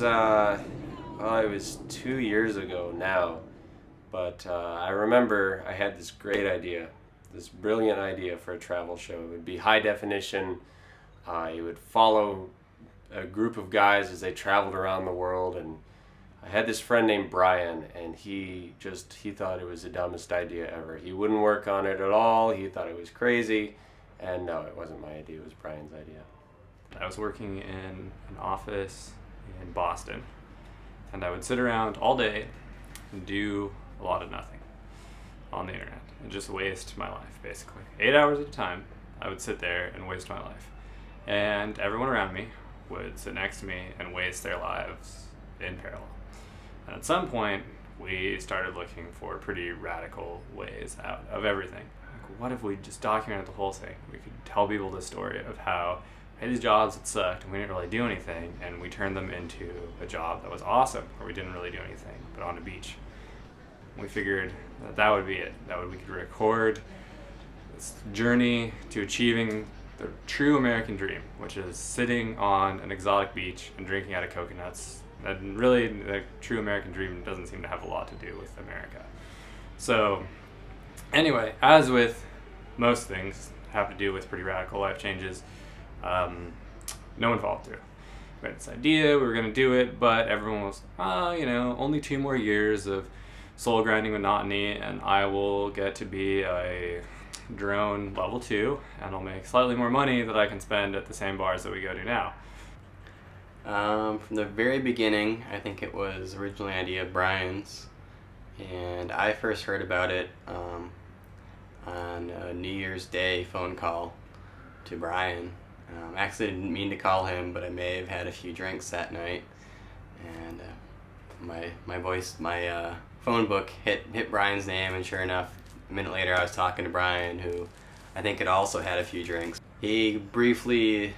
well, it was 2 years ago now, but I remember I had this great idea, this brilliant idea for a travel show. It would be high definition. You would follow a group of guys as they traveled around the world, and I had this friend named Brian, and he thought it was the dumbest idea ever. He wouldn't work on it at all. He thought it was crazy, and no, it wasn't my idea. It was Brian's idea. I was working in an office in Boston, and I would sit around all day and do a lot of nothing on the internet and just waste my life, basically. 8 hours at a time, I would sit there and waste my life. And everyone around me would sit next to me and waste their lives in parallel. And at some point, we started looking for pretty radical ways out of everything. Like, what if we just documented the whole thing? We could tell people the story of how we had these jobs that sucked and we didn't really do anything, and we turned them into a job that was awesome, where we didn't really do anything, but on a beach. We figured that would be it. We could record this journey to achieving the true American dream, which is sitting on an exotic beach and drinking out of coconuts. And really, the true American dream doesn't seem to have a lot to do with America. So, anyway, as with most things have to do with pretty radical life changes, no one followed through. We had this idea, we were going to do it, but everyone was, only 2 more years of soul grinding monotony, and I will get to be a drone level 2, and I'll make slightly more money that I can spend at the same bars that we go to now. From the very beginning, I think it was originally an idea of Brian's, and I first heard about it on a New Year's Day phone call to Brian. Actually, I didn't mean to call him, but I may have had a few drinks that night, and my phone book hit Brian's name, and sure enough, a minute later I was talking to Brian, who I think had also had a few drinks. He briefly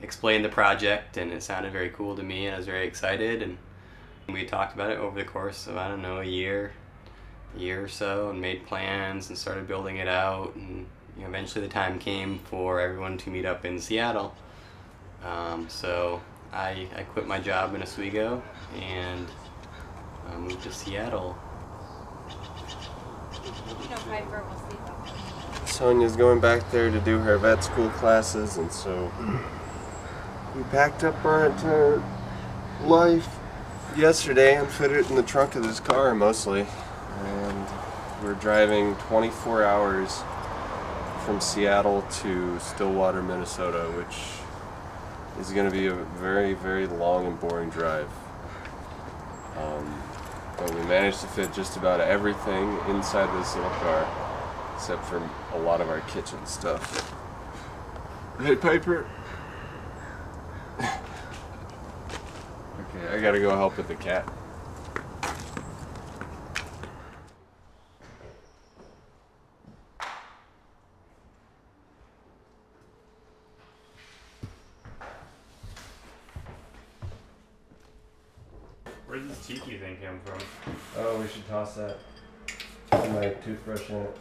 explained the project, and it sounded very cool to me, and I was very excited, and we talked about it over the course of, I don't know, a year or so, and made plans and started building it out, and eventually the time came for everyone to meet up in Seattle. So I quit my job in Oswego and moved to Seattle. Sonia's going back there to do her vet school classes, and so we packed up our entire life yesterday and fit it in the trunk of this car mostly, and we're driving 24 hours from Seattle to Stillwater, Minnesota, which is going to be a very, very long and boring drive. But we managed to fit just about everything inside this little car, except for a lot of our kitchen stuff. Hey, Piper. Okay, I gotta go help with the cat. Where did this tiki thing come from? Oh, we should toss that. Put my toothbrush in it.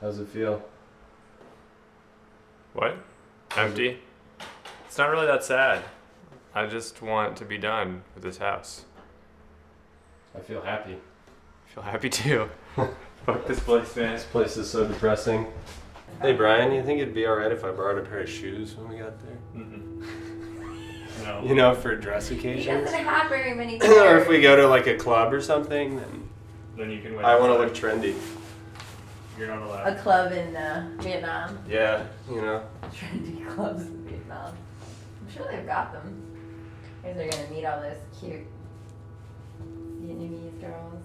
How's it feel? What? Empty? It's not really that sad. I just want to be done with this house. I feel happy. I feel happy too. Fuck this place, man. This place is so depressing. Hey Brian, you think it'd be alright if I borrowed a pair of shoes when we got there? No. You know, for dress He occasions? doesn't have very many Or pairs. if we go to like a club or something, Then you can wait. I want to outside. look trendy. You're not A allowed. club in Vietnam. Yeah, you know. Trendy clubs in Vietnam. I'm sure they've got them. Because they're gonna meet all those cute Vietnamese girls.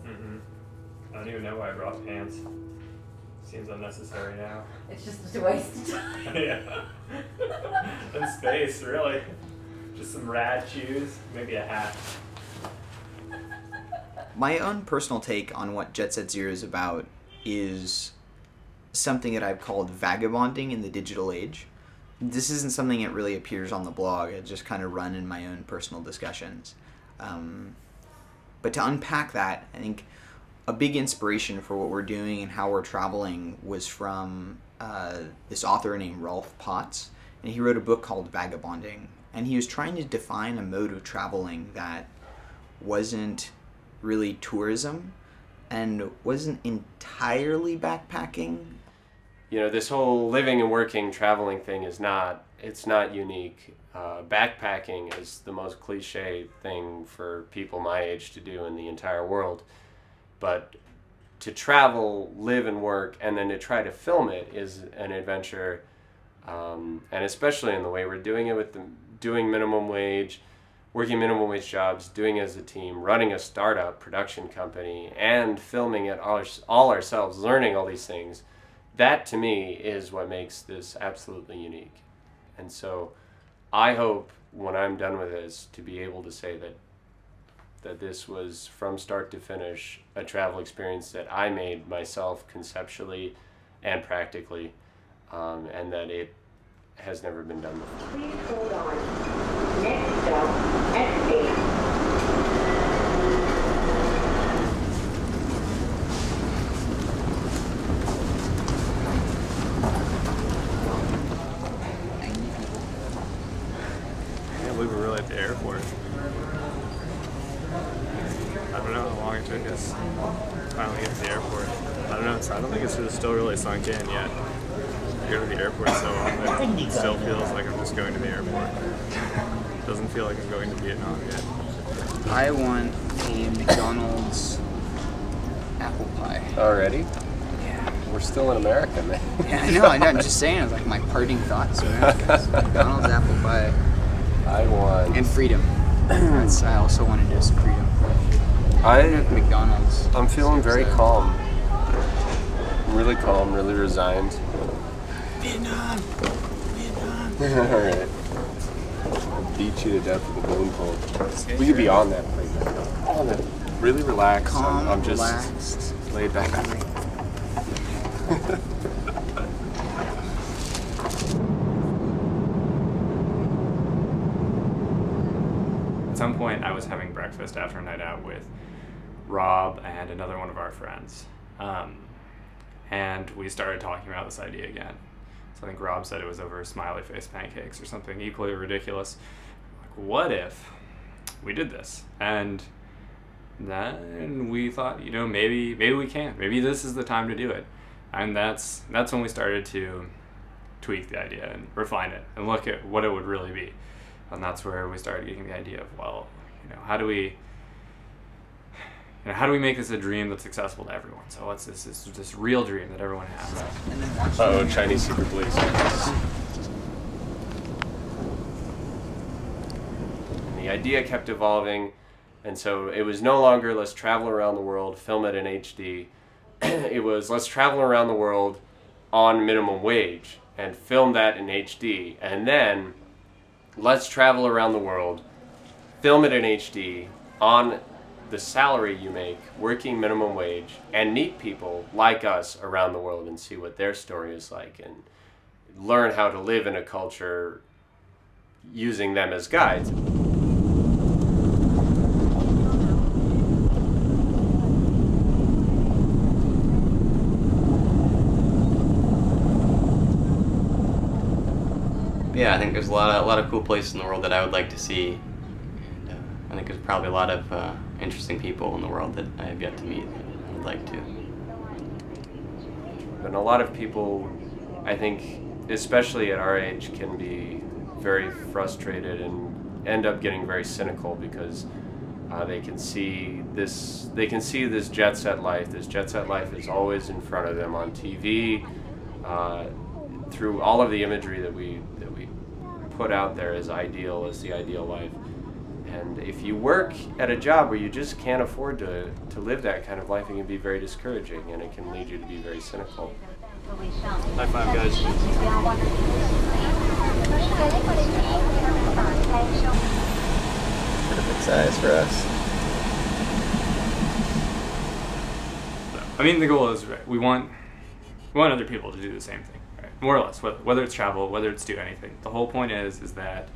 I don't even know why I brought pants. Seems unnecessary now. It's just a waste of time. Yeah. And space, really. Just some rad shoes, maybe a hat. My own personal take on what JetSetZero is about is something that I've called vagabonding in the digital age. This isn't something that really appears on the blog. I just kind of run in my own personal discussions. But to unpack that, I think a big inspiration for what we're doing and how we're traveling was from this author named Rolf Potts, and he wrote a book called Vagabonding, and he was trying to define a mode of traveling that wasn't really tourism and wasn't entirely backpacking. You know, this whole living and working, traveling thing it's not unique. Backpacking is the most cliche thing for people my age to do in the entire world. But to travel, live and work, and then to try to film it is an adventure. And especially in the way we're doing it with doing minimum wage, working minimum wage jobs, doing it as a team, running a startup production company, and filming it all ourselves, learning all these things. That to me is what makes this absolutely unique. And so I hope when I'm done with this to be able to say that this was from start to finish a travel experience that I made myself conceptually and practically, and that it has never been done before. Please hold on. Next stop, S8. We were really at the airport. I don't know how long it took us to finally get to the airport. I don't know. I don't think it's still really sunk in yet. I go to the airport so often, it still feels like I'm just going to the airport. It doesn't feel like I'm going to Vietnam yet. I want a McDonald's apple pie. Already? Yeah. We're still in America, man. Yeah, I know. I'm just saying, it's like my parting thoughts. McDonald's apple pie. I want... And freedom. I also want to do some freedom. McDonald's. I'm feeling very calm. I'm really calm, really resigned. Vietnam! Alright. I'll beat you to death with a bone pole. We could be on that plane. On it. Really relaxed. Calm, I'm just relaxed. laid back. At some point, I was having breakfast after a night out with Rob and another one of our friends. And we started talking about this idea again. So I think Rob said it was over smiley face pancakes or something equally ridiculous. Like, what if we did this? And then we thought, you know, maybe we can. Maybe this is the time to do it. And that's when we started to tweak the idea and refine it and look at what it would really be. And that's where we started getting the idea of, well, you know, how do we make this a dream that's accessible to everyone? So what's this real dream that everyone has? And then watch Oh, Chinese secret police. And the idea kept evolving, and so it was no longer let's travel around the world, film it in HD. It was let's travel around the world on minimum wage and film that in HD, and then let's travel around the world, film it in HD on the salary you make, working minimum wage, and meet people like us around the world and see what their story is like and learn how to live in a culture using them as guides. Yeah, I think there's a lot of cool places in the world that I would like to see, and I think there's probably a lot of interesting people in the world that I have yet to meet and would like to. And a lot of people, I think, especially at our age, can be very frustrated and end up getting very cynical because they can see this jet set life. This jet set life is always in front of them on TV, through all of the imagery that we put out there as the ideal life. And if you work at a job where you just can't afford to live that kind of life, it can be very discouraging and it can lead you to be very cynical. High five, guys. Perfect size for us. I mean, the goal is, right, we want other people to do the same thing, right? More or less, whether it's travel, whether it's do anything. The whole point is that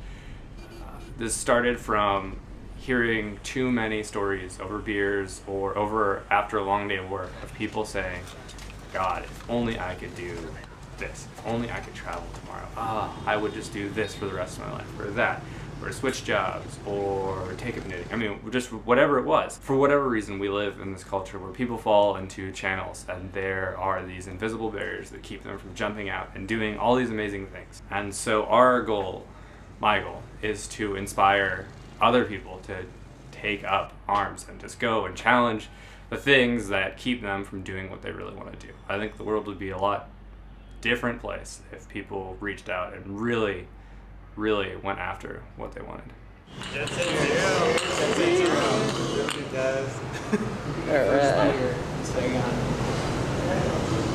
this started from hearing too many stories over beers or after a long day of work of people saying, God, if only I could do this. If only I could travel tomorrow. I would just do this for the rest of my life, or that, or switch jobs, or take up knitting. I mean, just whatever it was. For whatever reason, we live in this culture where people fall into channels, and there are these invisible barriers that keep them from jumping out and doing all these amazing things. And so our goal, my goal, is to inspire other people to take up arms and just go and challenge the things that keep them from doing what they really want to do. I think the world would be a lot different place if people reached out and really went after what they wanted. JetSetZero. JetSetZero. It really does. All right.